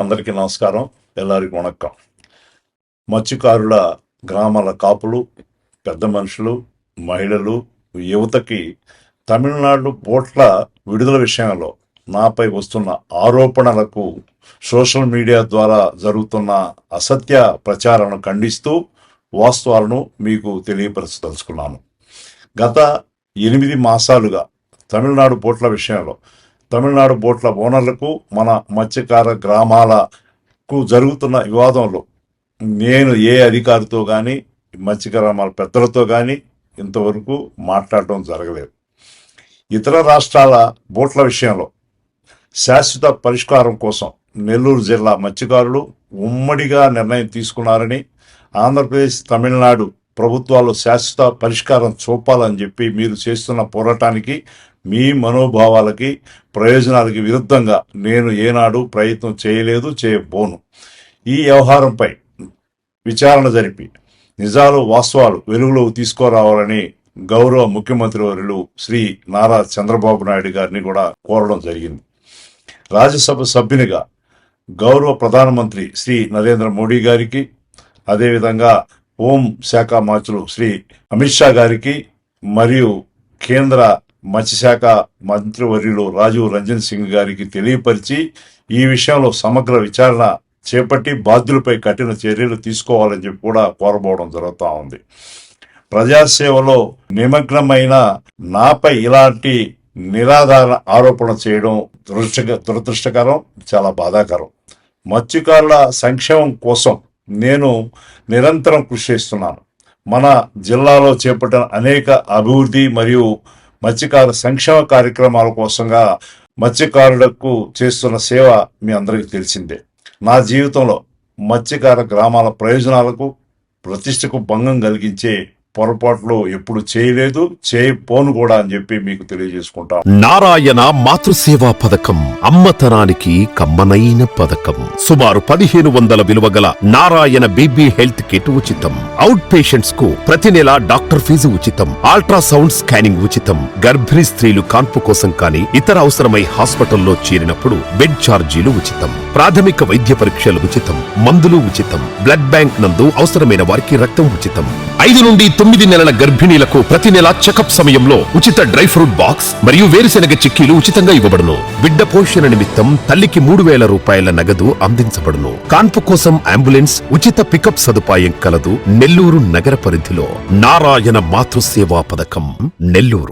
అందరికీ నమస్కారం, ఎల్లరికీ వణక్కం. మత్స్యకారుల గ్రామాల కాపులు, పెద్ద మనుషులు, మహిళలు, యువతకి తమిళనాడు బోట్ల విడుదల విషయంలో నాపై వస్తున్న ఆరోపణలకు సోషల్ మీడియా ద్వారా జరుగుతున్న అసత్య ప్రచారాలను ఖండిస్తూ వాస్తవాలను మీకు తెలియపరచదలుచుకున్నాను. గత 8 మాసాలుగా తమిళనాడు బోట్ల విషయంలో తమిళనాడు బోట్ల ఓనర్లకు మన మత్స్యకార గ్రామాలకు జరుగుతున్న వివాదంలో నేను ఏ అధికారితో కానీ మత్స్యకార గ్రామాల పెద్దలతో కానీ ఇంతవరకు మాట్లాడటం జరగలేదు. ఇతర రాష్ట్రాల బోట్ల విషయంలో శాశ్వత పరిష్కారం కోసం నెల్లూరు జిల్లా మత్స్యకారులు ఉమ్మడిగా నిర్ణయం తీసుకున్నారని, ఆంధ్రప్రదేశ్ తమిళనాడు ప్రభుత్వాలు శాశ్వత పరిష్కారం చూపాలని చెప్పి మీరు చేస్తున్న పోరాటానికి, మీ మనోభావాలకి, ప్రయోజనాలకి విరుద్ధంగా నేను ఏనాడు ప్రయత్నం చేయలేదు, చేయబోను. ఈ వ్యవహారంపై విచారణ జరిపి నిజాలు వాస్తవాలు వెలుగులోకి తీసుకురావాలని గౌరవ ముఖ్యమంత్రి వర్యులు శ్రీ నారా చంద్రబాబు నాయుడు గారిని కూడా కోరడం జరిగింది. రాజ్యసభ సభ్యునిగా గౌరవ ప్రధానమంత్రి శ్రీ నరేంద్ర మోడీ గారికి, అదేవిధంగా హోం శాఖ మంత్రులు శ్రీ అమిత్ షా గారికి మరియు కేంద్ర మత్స్యశాఖ మంత్రివర్యులు రాజీవ్ రంజన్ సింగ్ గారికి తెలియపరిచి ఈ విషయంలో సమగ్ర విచారణ చేపట్టి బాధ్యులపై కఠిన చర్యలు తీసుకోవాలని చెప్పి కూడా కోరబోవడం జరుగుతూ ఉంది. ప్రజాసేవలో నిమగ్నమైన నాపై ఇలాంటి నిరాధార ఆరోపణ చేయడం దురదృష్టకరం, చాలా బాధాకరం. మత్స్యకారుల సంక్షేమం కోసం నేను నిరంతరం కృషి చేస్తున్నాను. మన జిల్లాలో చేపట్టిన అనేక అభివృద్ధి మరియు మత్స్యకార సంక్షేమ కార్యక్రమాల కోసంగా మత్స్యకారులకు చేస్తున్న సేవ మీ అందరికీ తెలిసిందే. నా జీవితంలో మత్స్యకార గ్రామాల ప్రయోజనాలకు, ప్రతిష్టకు భంగం కలిగించే పొరపాట్లు ఎప్పుడు చేయలేదు, చేయపోను కూడా అని చెప్పి మీకు తెలియజేసుకుంటాం. నారాయణ మాతృసేవా పథకం అమ్మతనానికి కమ్మనైన పథకం. సుమారు 1500 విలువ గల నారాయణ బేబీ హెల్త్ కిట్ ఉచితం. అవుట్ పేషెంట్స్ కు ప్రతి నెల డాక్టర్ ఫీజు ఉచితం. అల్ట్రాసౌండ్ స్కానింగ్ ఉచితం. గర్భిణీ స్త్రీలు కాన్పు కోసం కానీ ఇతర అవసరమై హాస్పిటల్లో చేరినప్పుడు బెడ్ ఛార్జీలు ఉచితం. ప్రాథమిక వైద్య పరీక్షలు ఉచితం. మందులు ఉచితం. బ్లడ్ బ్యాంక్ నందు అవసరమైన వారికి రక్తం ఉచితం. 5 నుండి 9 నెలల గర్భిణీలకు ప్రతి నెల చెకప్ సమయంలో ఉచిత డ్రై ఫ్రూట్ బాక్స్ మరియు వేరుశెనగ చిక్కీలు ఉచితంగా ఇవ్వబడును. బిడ్డ పోషణ నిమిత్తం తల్లికి 3000 రూపాయల నగదు అందించబడును. కాన్పు కోసం అంబులెన్స్ ఉచిత పికప్ సదుపాయం కలదు. నెల్లూరు నగర పరిధిలో నారాయణ మాతృసేవా పథకం, నెల్లూరు.